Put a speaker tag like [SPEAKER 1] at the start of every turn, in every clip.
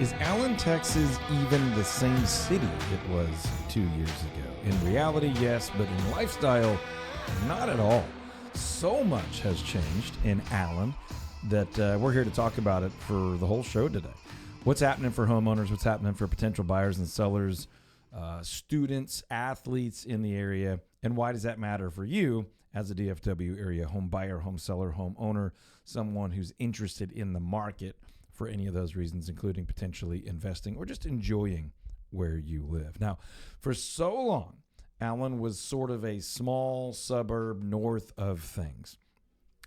[SPEAKER 1] Is Allen, Texas even the same city it was 2 years ago? In reality, yes, but in lifestyle, not at all. So much has changed in Allen that we're here to talk about it for the whole show today. What's happening for homeowners? What's happening for potential buyers and sellers, students, athletes in the area? And why does that matter for you as a DFW area home buyer, home seller, home owner, someone who's interested in the market for any of those reasons, including potentially investing or just enjoying where you live? Now, for so long, Allen was sort of a small suburb north of things.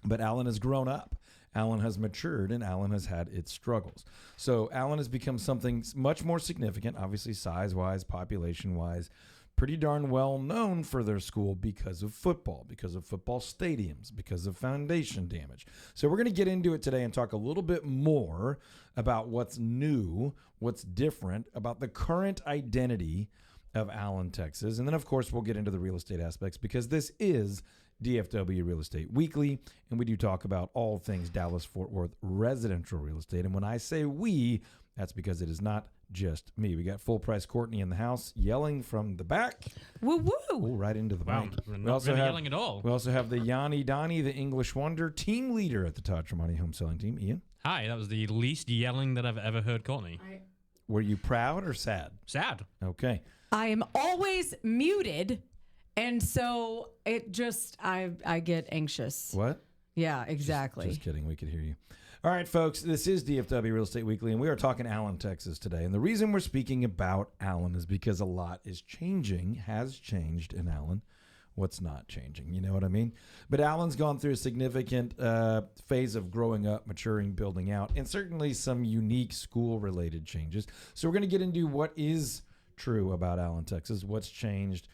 [SPEAKER 1] But Allen has grown up. Allen has matured, and Allen has had its struggles. So Allen has become something much more significant, obviously size-wise, population-wise, pretty darn well known for their school because of football stadiums, because of foundation damage. So we're going to get into it today and talk a little bit more about what's new, what's different, about the current identity of Allen, Texas. And then, of course, we'll get into the real estate aspects because this is DFW Real Estate Weekly, and we do talk about all things Dallas-Fort Worth residential real estate. And when I say we, that's because it is not just me. We got full price Courtney in the house yelling from the back.
[SPEAKER 2] Woo woo!
[SPEAKER 1] Oh, right into the
[SPEAKER 3] Wow,
[SPEAKER 1] mic.
[SPEAKER 3] we're not really yelling at all.
[SPEAKER 1] We also have the Yanni Donnie, the English wonder, team leader at the Todd Tremonti home selling team. Ian?
[SPEAKER 3] Hi, that was the least yelling that I've ever heard Courtney.
[SPEAKER 1] Were you proud or sad?
[SPEAKER 3] Sad.
[SPEAKER 1] Okay.
[SPEAKER 2] I am always muted, and so it just I get anxious.
[SPEAKER 1] What?
[SPEAKER 2] Yeah, exactly.
[SPEAKER 1] Just kidding. We could hear you. All right, folks, this is DFW Real Estate Weekly, and we are talking Allen, Texas today. And the reason we're speaking about Allen is because a lot is changing, has changed in Allen. What's not changing? You know what I mean? But Allen's gone through a significant phase of growing up, maturing, building out, and certainly some unique school-related changes. So we're going to get into what is true about Allen, Texas, what's changed,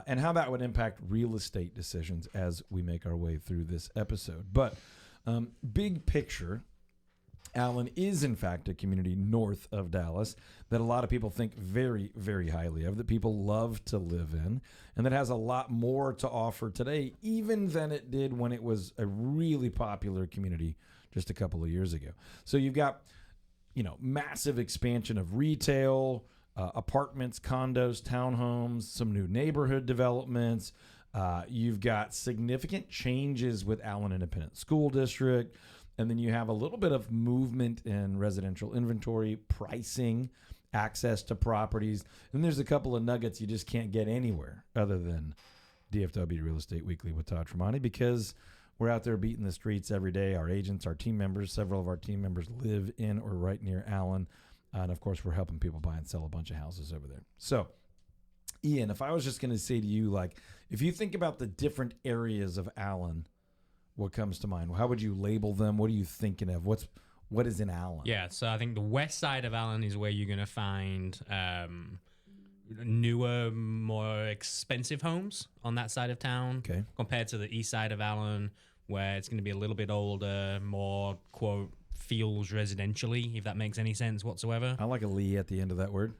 [SPEAKER 1] and how that would impact real estate decisions as we make our way through this episode. But big picture, Allen is in fact a community north of Dallas that a lot of people think very, very highly of, that people love to live in, and that has a lot more to offer today, even than it did when it was a really popular community just a couple of years ago. So you've got, massive expansion of retail, apartments, condos, townhomes, some new neighborhood developments. You've got significant changes with Allen Independent School District. And then you have a little bit of movement in residential inventory, pricing, access to properties. And there's a couple of nuggets you just can't get anywhere other than DFW Real Estate Weekly with Todd Tremonti, because we're out there beating the streets every day. Our agents, our team members, several of our team members live in or right near Allen. And, of course, we're helping people buy and sell a bunch of houses over there. So, Ian, if I was just going to say to you, if you think about the different areas of Allen, what comes to mind? How would you label them? What are you thinking of? What is in Allen?
[SPEAKER 3] Yeah, so I think the west side of Allen is where you're going to find newer, more expensive homes on that side of town,
[SPEAKER 1] Okay.
[SPEAKER 3] compared to the east side of Allen, where it's going to be a little bit older, more, quote, feels residentially, if that makes any sense whatsoever.
[SPEAKER 1] I like a Lee at the end of that word.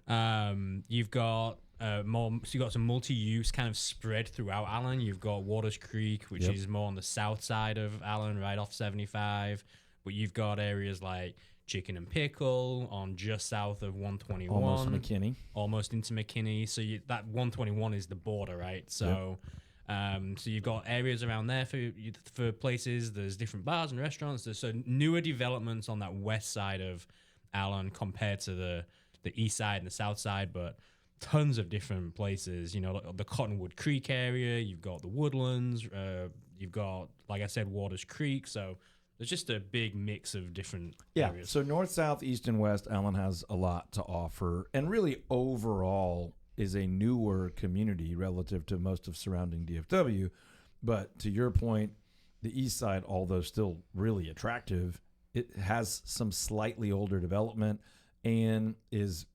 [SPEAKER 3] You've got you've got some multi-use kind of spread throughout Allen. You've got Waters Creek, which is more on the south side of Allen, right off 75. But you've got areas like Chicken and Pickle on just south of 121.
[SPEAKER 1] Almost McKinney.
[SPEAKER 3] Almost into McKinney. So that 121 is the border, right? So so you've got areas around there for places. There's different bars and restaurants. There's newer developments on that west side of Allen compared to the east side and the south side, but tons of different places. The Cottonwood Creek area, you've got the Woodlands, you've got, like I said, Waters Creek. So there's just a big mix of different areas.
[SPEAKER 1] So north, south, east, and west, Allen has a lot to offer, and really overall is a newer community relative to most of surrounding DFW. But to your point, the east side, although still really attractive, it has some slightly older development and is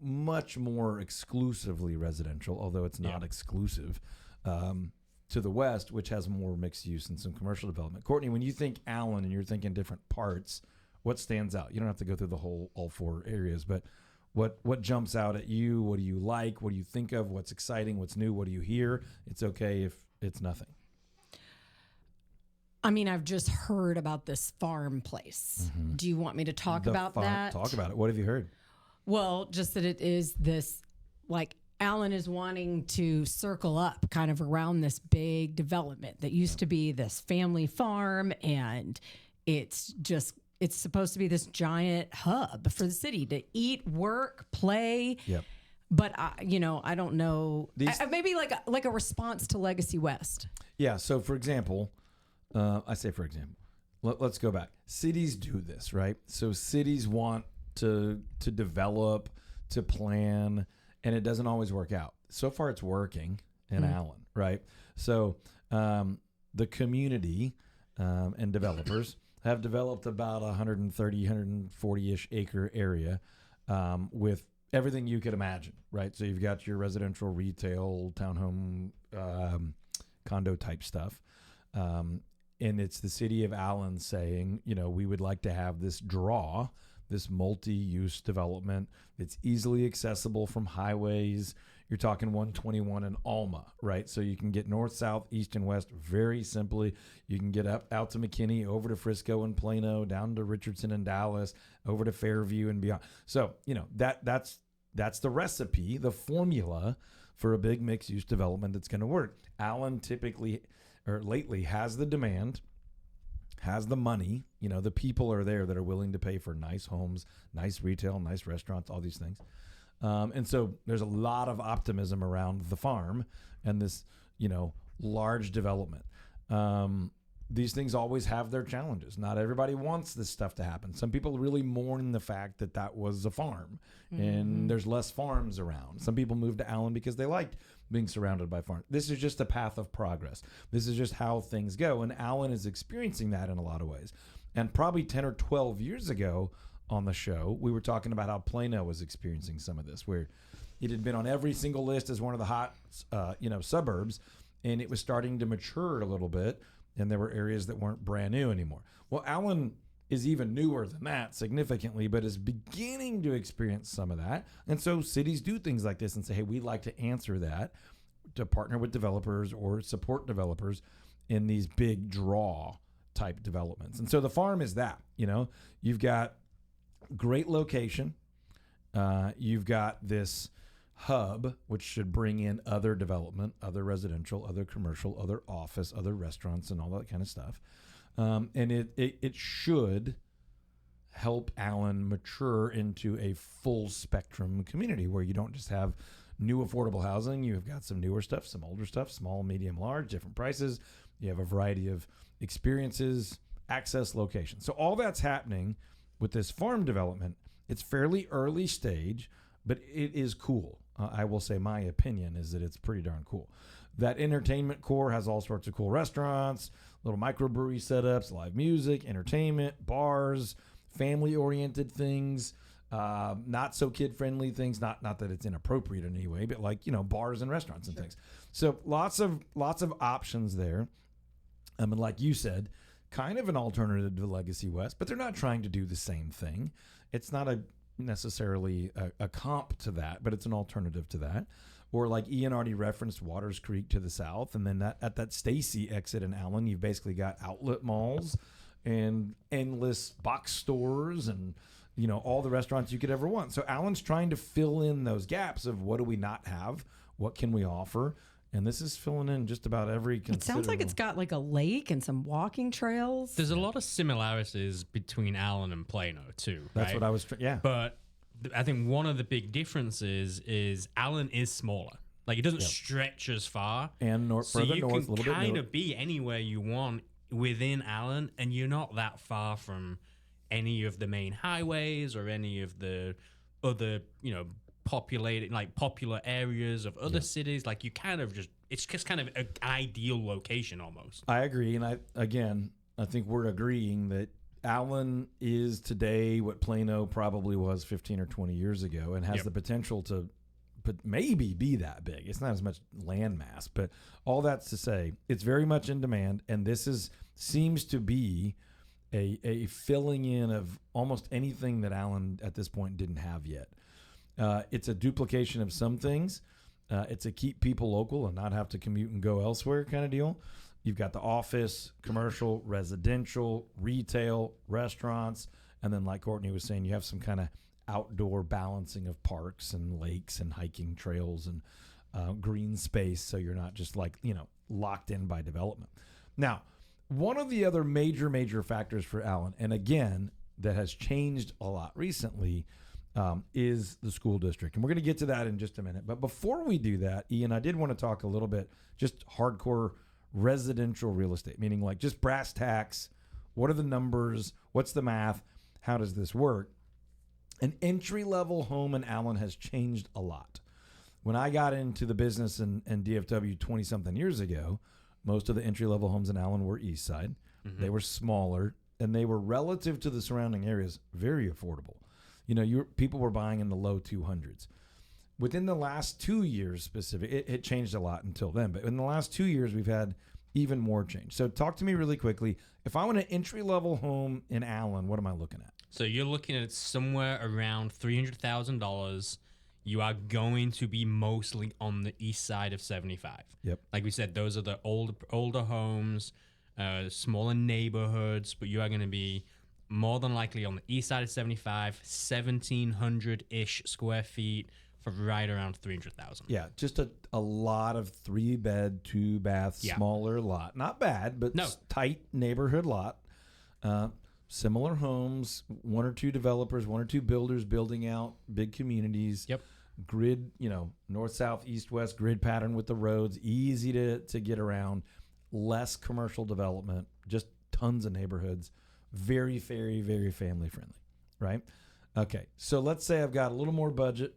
[SPEAKER 1] much more exclusively residential, although it's not exclusive, to the west, which has more mixed use and some commercial development. Courtney, when you think Allen and you're thinking different parts, what stands out? You don't have to go through all four areas, but what jumps out at you? What do you like? What do you think of? What's exciting? What's new? What do you hear? It's okay if it's nothing.
[SPEAKER 2] I mean, I've just heard about this farm place. Mm-hmm. Do you want me to talk about that?
[SPEAKER 1] Talk about it. What have you heard?
[SPEAKER 2] Well, just that it is this, like, Alan is wanting to circle up kind of around this big development that used to be this family farm, and it's supposed to be this giant hub for the city to eat, work, play.
[SPEAKER 1] Yep.
[SPEAKER 2] But I don't know. Maybe like a response to Legacy West.
[SPEAKER 1] Yeah. So, for example, let's go back. Cities do this, right? So cities want to develop, to plan, and it doesn't always work out. So far, it's working in Allen, right? So the community and developers have developed about 130, 140-ish acre area with everything you could imagine, right? So you've got your residential, retail, townhome, condo type stuff. And it's the city of Allen saying, we would like to have this multi-use development that's easily accessible from highways. You're talking 121 in Alma, right? So you can get north, south, east, and west very simply. You can get out to McKinney, over to Frisco and Plano, down to Richardson and Dallas, over to Fairview and beyond. So, that's the recipe, the formula for a big mixed-use development that's going to work. Allen lately has the demand, has the money, the people are there that are willing to pay for nice homes, nice retail, nice restaurants, all these things. And so there's a lot of optimism around the farm and this, large development. These things always have their challenges. Not everybody wants this stuff to happen. Some people really mourn the fact that was a farm and there's less farms around. Some people moved to Allen because they liked being surrounded by farms. This is just a path of progress. This is just how things go. And Allen is experiencing that in a lot of ways. And probably 10 or 12 years ago on the show, we were talking about how Plano was experiencing some of this, where it had been on every single list as one of the hot, suburbs, and it was starting to mature a little bit. And there were areas that weren't brand new anymore. Well, Allen is even newer than that significantly, but is beginning to experience some of that. And so cities do things like this and say, hey, we'd like to answer that, to partner with developers or support developers in these big draw type developments. And so the farm is that, you've got great location. You've got this hub, which should bring in other development, other residential, other commercial, other office, other restaurants, and all that kind of stuff. And it should help Allen mature into a full spectrum community where you don't just have new affordable housing. You've got some newer stuff, some older stuff, small, medium, large, different prices. You have a variety of experiences, access, location. So all that's happening with this farm development. It's fairly early stage, but it is cool. I will say my opinion is that it's pretty darn cool. That entertainment core has all sorts of cool restaurants, little microbrewery setups, live music, entertainment, bars, family-oriented things, not so kid-friendly things. Not that it's inappropriate in any way, but bars and restaurants and things. So lots of options there. And like you said, kind of an alternative to Legacy West, but they're not trying to do the same thing. It's not necessarily a comp to that, but it's an alternative to that. Or like Ian already referenced, Waters Creek to the south, and then at that Stacy exit in Allen, you've basically got outlet malls and endless box stores and all the restaurants you could ever want. So Allen's trying to fill in those gaps of what do we not have, what can we offer, and this is filling in just about every.
[SPEAKER 2] It sounds like it's got like a lake and some walking trails.
[SPEAKER 3] There's a lot of similarities between Allen and Plano too.
[SPEAKER 1] That's
[SPEAKER 3] right?
[SPEAKER 1] what I was. Yeah,
[SPEAKER 3] but I think one of the big differences is Allen is smaller. Like it doesn't stretch as far,
[SPEAKER 1] and further north, a little bit.
[SPEAKER 3] You can kind of be anywhere you want within Allen, and you're not that far from any of the main highways or any of the other, populated, like popular areas of other cities. Like you kind of it's just kind of an ideal location almost.
[SPEAKER 1] I agree, and I think we're agreeing that Allen is today what Plano probably was 15 or 20 years ago, and has the potential to maybe be that big. It's not as much land mass, but all that's to say it's very much in demand, and this seems to be a filling in of almost anything that Allen at this point didn't have yet. It's a duplication of some things. It's a keep people local and not have to commute and go elsewhere kind of deal. You've got the office, commercial, residential, retail, restaurants, and then like Courtney was saying, you have some kind of outdoor balancing of parks and lakes and hiking trails and green space, so you're not just like, locked in by development. Now, one of the other major factors for Allen, and again, that has changed a lot recently, is the school district. And we're going to get to that in just a minute. But before we do that, Ian, I did want to talk a little bit just hardcore residential real estate, meaning like just brass tacks. What are the numbers? What's the math? How does this work? An entry-level home in Allen has changed a lot. When I got into the business and DFW 20-something years ago, most of the entry-level homes in Allen were east side. Mm-hmm. They were smaller, and they were relative to the surrounding areas very affordable. People were buying in the low 200s. Within the last 2 years specific, it changed a lot until then. But in the last 2 years, we've had even more change. So talk to me really quickly. If I want an entry-level home in Allen, what am I looking at?
[SPEAKER 3] So you're looking at somewhere around $300,000. You are going to be mostly on the east side of 75.
[SPEAKER 1] Yep.
[SPEAKER 3] Like we said, those are the older homes, smaller neighborhoods, but you are going to be more than likely on the east side of 75, 1,700-ish square feet for right around 300,000.
[SPEAKER 1] Yeah, just a lot of 3-bed, 2-bath, smaller lot. Not bad, but tight neighborhood lot. Similar homes, 1 or 2 developers, 1 or 2 builders building out big communities.
[SPEAKER 3] Yep.
[SPEAKER 1] Grid, north, south, east, west, grid pattern with the roads, easy to get around, less commercial development, just tons of neighborhoods, very, very, very family friendly, right? Okay, so let's say I've got a little more budget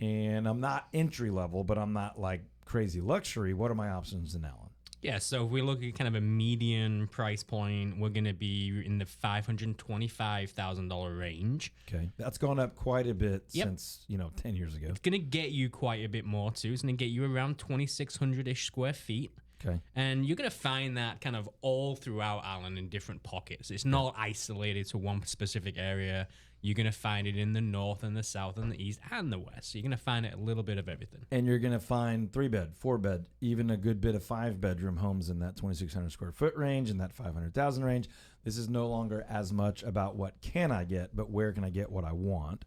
[SPEAKER 1] and I'm not entry level, but I'm not like crazy luxury. What are my options in Allen?
[SPEAKER 3] Yeah, so if we look at kind of a median price point, we're going to be in the $525,000 range.
[SPEAKER 1] Okay, that's gone up quite a bit since 10 years ago.
[SPEAKER 3] It's going to get you quite a bit more too. It's going to get you around 2,600-ish square feet.
[SPEAKER 1] Okay,
[SPEAKER 3] and you're going to find that kind of all throughout Allen in different pockets. It's not isolated to one specific area. You're going to find it in the north and the south and the east and the west. So you're going to find it a little bit of everything.
[SPEAKER 1] And you're going to find 3-bed, 4-bed, even a good bit of 5-bedroom homes in that 2,600 square foot range and that 500,000 range. This is no longer as much about what can I get, but where can I get what I want.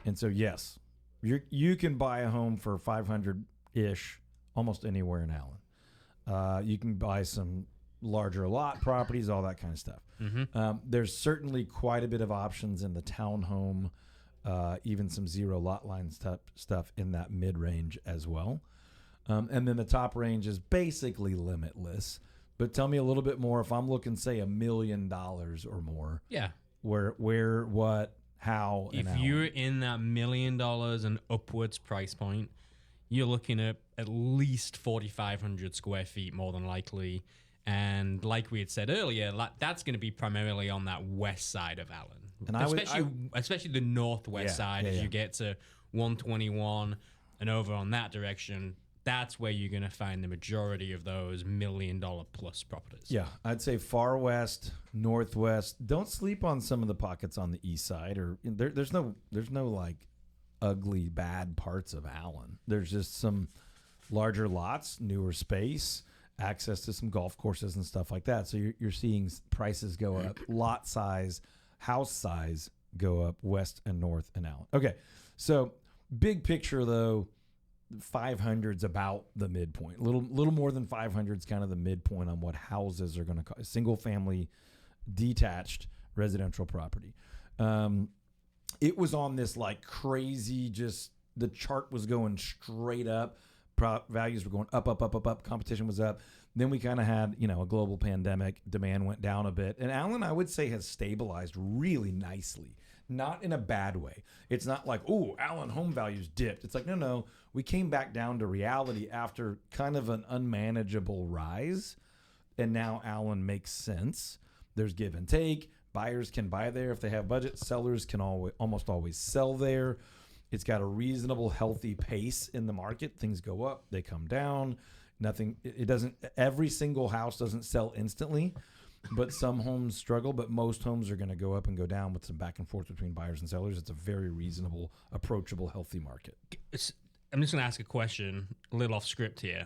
[SPEAKER 1] And so, yes, you can buy a home for 500-ish almost anywhere in Allen. You can buy some larger lot properties, all that kind of stuff. Mm-hmm. There's certainly quite a bit of options in the townhome, even some zero lot line stuff in that mid-range as well. And then the top range is basically limitless. But tell me a little bit more if I'm looking, say, $1 million or more.
[SPEAKER 3] Yeah.
[SPEAKER 1] Where, what, how, and
[SPEAKER 3] if you're in that $1 million and upwards price point, you're looking at least 4,500 square feet more than likely. And like we had said earlier, that's going to be primarily on that west side of Allen. And especially the northwest side as you get to 121 and over on that direction. That's where you're going to find the majority of those $1 million plus properties.
[SPEAKER 1] Yeah, I'd say far west, northwest. Don't sleep on some of the pockets on the east side. Or there's no like ugly bad parts of Allen. There's just some larger lots, newer space, access to some golf courses and stuff like that. So you're seeing prices go up, lot size, house size go up west and north in Allen. Okay, so big picture though, 500's about the midpoint. Little more than 500's kind of the midpoint on what houses are going to cost. Single family, detached residential property. It was on this like crazy, just the chart was going straight up. Values were going up. Competition was up. Then we kind of had, a global pandemic. Demand went down a bit. And Allen, I would say, has stabilized really nicely. Not in a bad way. It's not like, Allen home values dipped. It's like, no. We came back down to reality after kind of an unmanageable rise. And now Allen makes sense. There's give and take. Buyers can buy there if they have budget. Sellers can almost always sell there. It's got a reasonable, healthy pace in the market. Things go up, they come down. Every single house doesn't sell instantly, but some homes struggle, but most homes are going to go up and go down with some back and forth between buyers and sellers. It's a very reasonable, approachable, healthy market.
[SPEAKER 3] I'm just going to ask a question, a little off script here.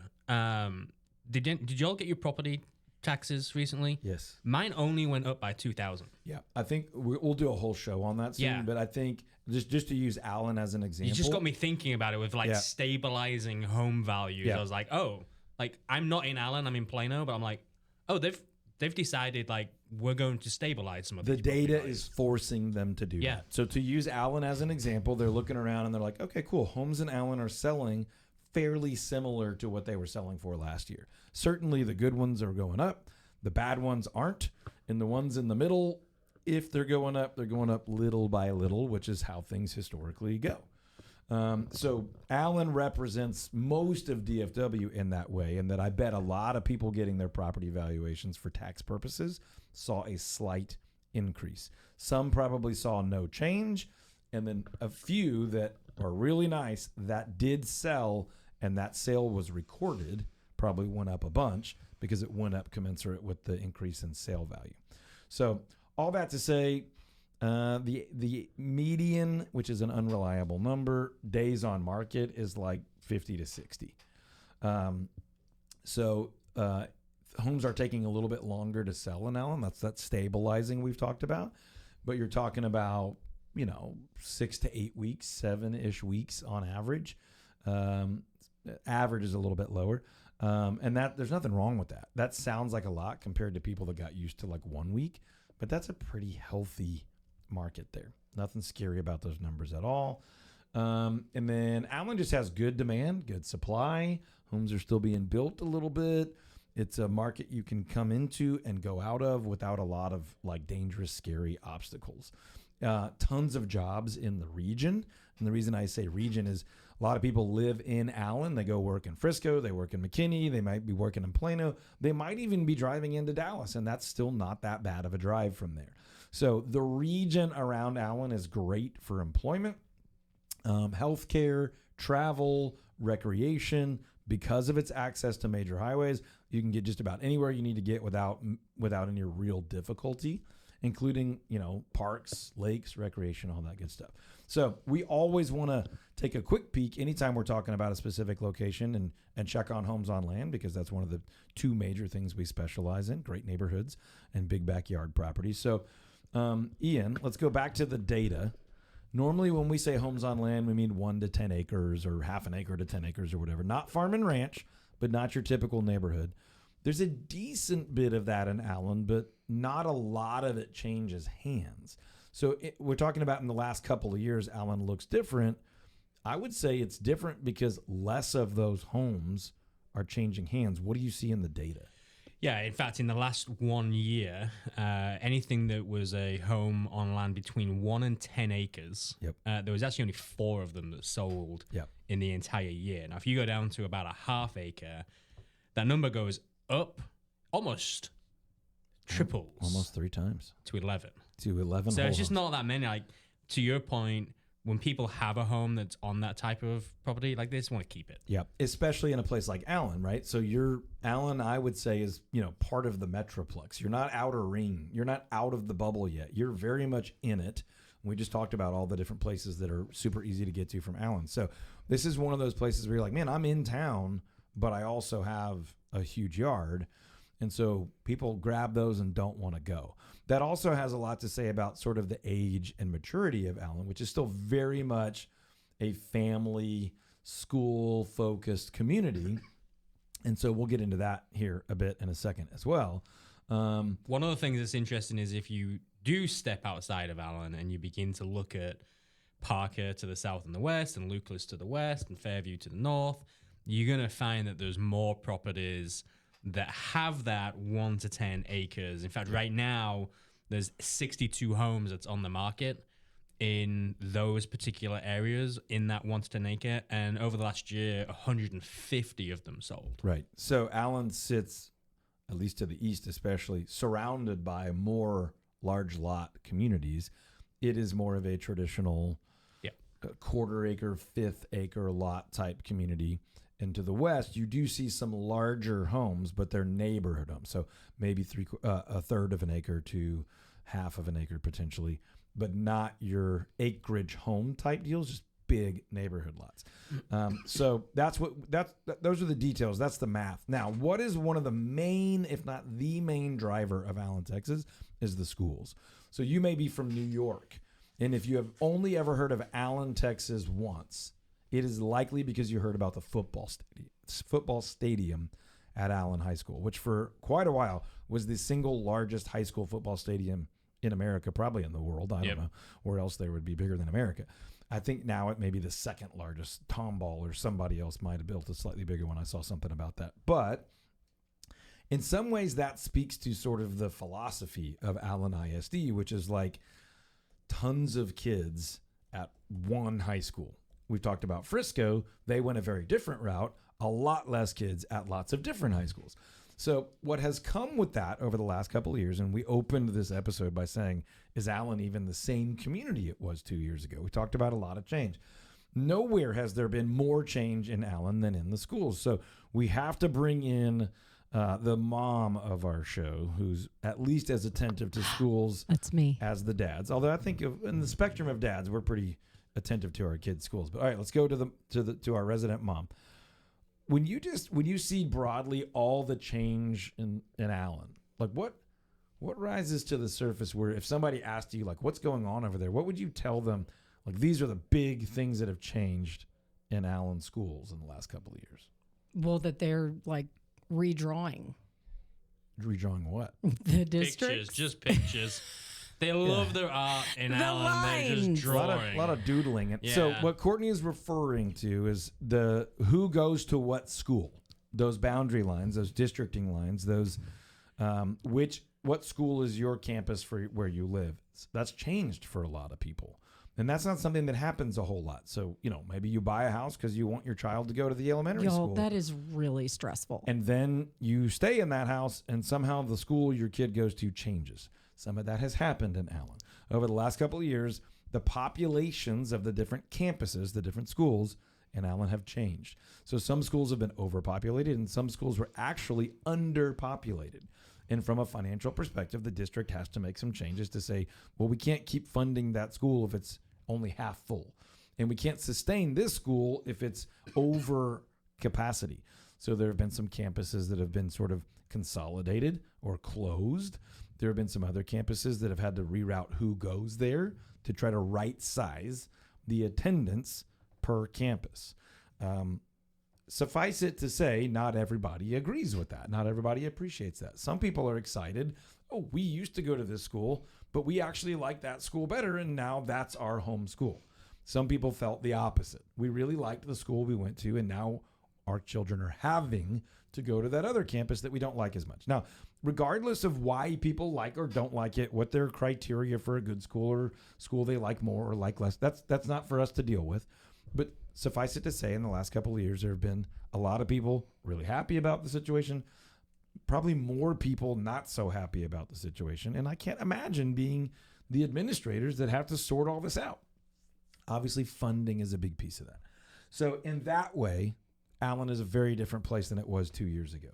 [SPEAKER 3] Did y'all get your property taxes recently.
[SPEAKER 1] Yes.
[SPEAKER 3] Mine only went up by 2,000.
[SPEAKER 1] Yeah. I think we'll do a whole show on that soon.
[SPEAKER 3] Yeah.
[SPEAKER 1] But I think just to use Allen as an example.
[SPEAKER 3] You just got me thinking about it with like
[SPEAKER 1] Yeah.
[SPEAKER 3] stabilizing home values.
[SPEAKER 1] Yeah.
[SPEAKER 3] I was like, oh, like I'm not in Allen, I'm in Plano, but I'm like, oh, they've decided like we're going to stabilize some of
[SPEAKER 1] The
[SPEAKER 3] these property
[SPEAKER 1] data
[SPEAKER 3] values.
[SPEAKER 1] is forcing them to do
[SPEAKER 3] Yeah.
[SPEAKER 1] that. So to use Allen as an example, they're looking around and they're like, okay, cool. Homes in Allen are selling fairly similar to what they were selling for last year. Certainly the good ones are going up. The bad ones aren't. And the ones in the middle, if they're going up little by little, which is how things historically go. So Allen represents most of DFW in that way, and that I bet a lot of people getting their property valuations for tax purposes saw a slight increase. Some probably saw no change, and then a few that are really nice that did sell, and that sale was recorded, probably went up a bunch because it went up commensurate with the increase in sale value. So all that to say, the median, which is an unreliable number, days on market is like 50 to 60. So homes are taking a little bit longer to sell in Allen. That's that stabilizing we've talked about. But you're talking about, 6 to 8 weeks, 7-ish weeks on average. Average is a little bit lower. And that there's nothing wrong with that. That sounds like a lot compared to people that got used to like 1 week, but that's a pretty healthy market there. Nothing scary about those numbers at all. And then Allen just has good demand, good supply. Homes are still being built a little bit. It's a market you can come into and go out of without a lot of like dangerous, scary obstacles. Tons of jobs in the region. And the reason I say region is a lot of people live in Allen. They go work in Frisco. They work in McKinney. They might be working in Plano. They might even be driving into Dallas, and that's still not that bad of a drive from there. So the region around Allen is great for employment, healthcare, travel, recreation. Because of its access to major highways, you can get just about anywhere you need to get without any real difficulty, including, parks, lakes, recreation, all that good stuff. So we always want to take a quick peek anytime we're talking about a specific location and check on homes on land, because that's one of the two major things we specialize in: great neighborhoods and big backyard properties. So Ian, let's go back to the data. Normally when we say homes on land, we mean 1 to 10 acres or half an acre to 10 acres or whatever. Not farm and ranch, but not your typical neighborhood. There's a decent bit of that in Allen, but not a lot of it changes hands. So we're talking about in the last couple of years, Allen looks different. I would say it's different because less of those homes are changing hands. What do you see in the data?
[SPEAKER 3] Yeah, in fact, in the last 1 year, anything that was a home on land between 1 and 10 acres, there was actually only 4 of them that sold in the entire year. Now, if you go down to about a half acre, that number goes up almost triples.
[SPEAKER 1] Almost 3 times.
[SPEAKER 3] To 11.
[SPEAKER 1] To 11
[SPEAKER 3] So
[SPEAKER 1] whole
[SPEAKER 3] it's just
[SPEAKER 1] homes.
[SPEAKER 3] not that many. Like, to your point, when people have a home that's on that type of property, like, they just want to keep it.
[SPEAKER 1] Yeah, especially in a place like Allen, right? So Allen, I would say, is part of the Metroplex. You're not outer ring. You're not out of the bubble yet. You're very much in it. We just talked about all the different places that are super easy to get to from Allen. So this is one of those places where you're like, man, I'm in town, but I also have a huge yard. And so people grab those and don't want to go. That also has a lot to say about sort of the age and maturity of Allen, which is still very much a family, school-focused community. And so we'll get into that here a bit in a second as well.
[SPEAKER 3] One of the things that's interesting is if you do step outside of Allen and you begin to look at Parker to the south and the west, and Lucas to the west, and Fairview to the north, you're going to find that there's more properties that have that 1 to 10 acres. In fact, right now, there's 62 homes that's on the market in those particular areas in that 1 to 10 acre. And over the last year, 150 of them sold.
[SPEAKER 1] Right. So Allen sits, at least to the east especially, surrounded by more large lot communities. It is more of a traditional quarter acre, 5th acre lot type community. And to the west, you do see some larger homes, but they're neighborhood homes. So maybe a third of an acre to half of an acre potentially, but not your acreage home type deals, just big neighborhood lots. So those are the details. That's the math. Now, what is one of the main, if not the main driver of Allen, Texas, is the schools. So you may be from New York, and if you have only ever heard of Allen, Texas once, it is likely because you heard about the football stadium at Allen High School, which for quite a while was the single largest high school football stadium in America, probably in the world. I don't know where else they would be bigger than America. I think now it may be the second largest. Tomball or somebody else might have built a slightly bigger one. I saw something about that. But in some ways, that speaks to sort of the philosophy of Allen ISD, which is like tons of kids at one high school. We've talked about Frisco. They went a very different route, a lot less kids at lots of different high schools. So what has come with that over the last couple of years, and we opened this episode by saying, is Allen even the same community it was 2 years ago? We talked about a lot of change. Nowhere has there been more change in Allen than in the schools. So we have to bring in the mom of our show, who's at least as attentive to schools
[SPEAKER 2] That's me.
[SPEAKER 1] as the dads. Although I think in the spectrum of dads, we're pretty attentive to our kids' schools. But all right, let's go to our resident mom. When you see broadly all the change in Allen, like what rises to the surface where if somebody asked you like what's going on over there, what would you tell them? Like these are the big things that have changed in Allen schools in the last couple of years.
[SPEAKER 2] Well, that they're like redrawing
[SPEAKER 1] Redrawing what?
[SPEAKER 2] the districts.
[SPEAKER 3] Just pictures. They love their art in
[SPEAKER 2] The
[SPEAKER 3] Allen. They're just
[SPEAKER 2] lines.
[SPEAKER 1] A lot
[SPEAKER 3] drawing.
[SPEAKER 1] of doodling. And so
[SPEAKER 3] Yeah.
[SPEAKER 1] what Courtney is referring to is the who goes to what school, those boundary lines, those districting lines, those what school is your campus for where you live. That's changed for a lot of people. And that's not something that happens a whole lot. So, maybe you buy a house because you want your child to go to the elementary school.
[SPEAKER 2] That is really stressful.
[SPEAKER 1] And then you stay in that house and somehow the school your kid goes to changes. Some of that has happened in Allen. Over the last couple of years, the populations of the different campuses, the different schools in Allen have changed. So some schools have been overpopulated and some schools were actually underpopulated. And from a financial perspective, the district has to make some changes to say, well, we can't keep funding that school if it's only half full. And we can't sustain this school if it's over capacity. So there have been some campuses that have been sort of consolidated or closed. There have been some other campuses that have had to reroute who goes there to try to right size the attendance per campus. Suffice it to say, not everybody agrees with that. Not everybody appreciates that. Some people are excited. Oh, we used to go to this school, but we actually like that school better, and now that's our home school. Some people felt the opposite. We really liked the school we went to, and now our children are having to go to that other campus that we don't like as much. Now, regardless of why people like or don't like it, what their criteria for a good school or school they like more or like less, that's not for us to deal with. But suffice it to say, in the last couple of years, there have been a lot of people really happy about the situation, probably more people not so happy about the situation. And I can't imagine being the administrators that have to sort all this out. Obviously, funding is a big piece of that. So in that way, Allen is a very different place than it was 2 years ago.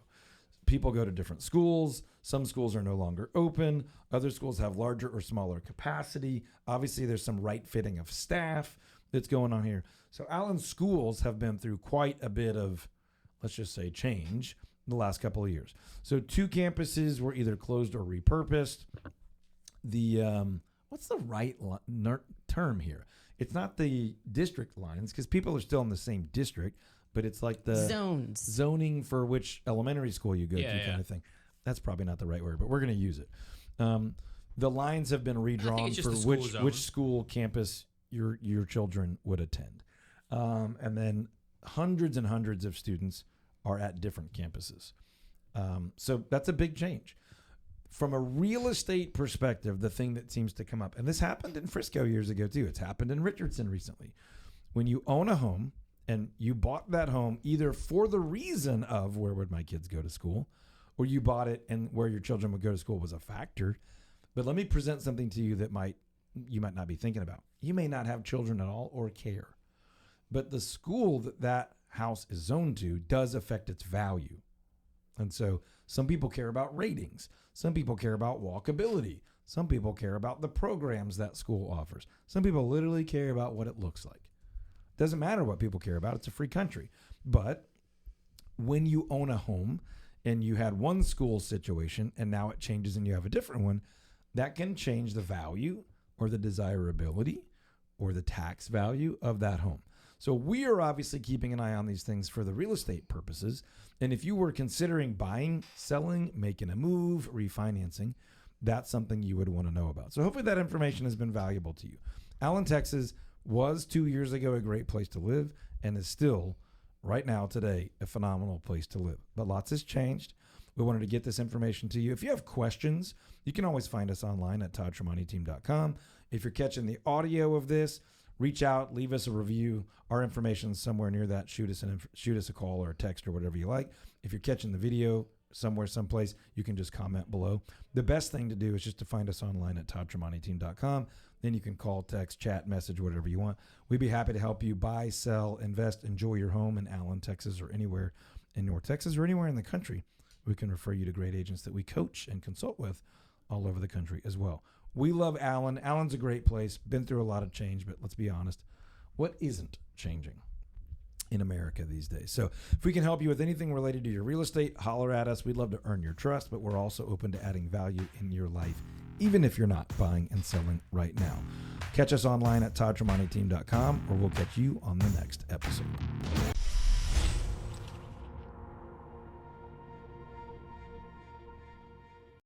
[SPEAKER 1] People go to different schools. Some schools are no longer open. Other schools have larger or smaller capacity. Obviously, there's some right fitting of staff that's going on here. So Allen schools have been through quite a bit of, let's just say, change in the last couple of years. So 2 campuses were either closed or repurposed. The what's the right term here? It's not the district lines because people are still in the same district, but it's like the zoning for which elementary school you go to kind of thing. That's probably not the right word, but we're going to use it. The lines have been redrawn for which school campus your children would attend. And then hundreds and hundreds of students are at different campuses. So that's a big change. From a real estate perspective, the thing that seems to come up, and this happened in Frisco years ago too. It's happened in Richardson recently. When you own a home and you bought that home either for the reason of where would my kids go to school, or you bought it and where your children would go to school was a factor. But let me present something to you that you might not be thinking about. You may not have children at all or care, but the school that house is zoned to does affect its value. And so some people care about ratings. Some people care about walkability. Some people care about the programs that school offers. Some people literally care about what it looks like. Doesn't matter what people care about. It's a free country. But when you own a home and you had one school situation and now it changes and you have a different one, that can change the value or the desirability or the tax value of that home. So we are obviously keeping an eye on these things for the real estate purposes. And if you were considering buying, selling, making a move, refinancing, that's something you would want to know about. So hopefully that information has been valuable to you. Allen, Texas was 2 years ago a great place to live and is still right now today a phenomenal place to live. But lots has changed. We wanted to get this information to you. If you have questions, you can always find us online at toddtremonti.com. If you're catching the audio of this, reach out, leave us a review. Our information is somewhere near that. Shoot us a call or a text or whatever you like. If you're catching the video somewhere, someplace, you can just comment below. The best thing to do is just to find us online at toddtremontiteam.com. Then you can call, text, chat, message, whatever you want. We'd be happy to help you buy, sell, invest, enjoy your home in Allen, Texas, or anywhere in North Texas or anywhere in the country. We can refer you to great agents that we coach and consult with all over the country as well. We love Allen. Allen's a great place. Been through a lot of change, but let's be honest, what isn't changing in America these days? So if we can help you with anything related to your real estate, holler at us. We'd love to earn your trust, but we're also open to adding value in your life, even if you're not buying and selling right now. Catch us online at toddtremontiteam.com, or we'll catch you on the next episode.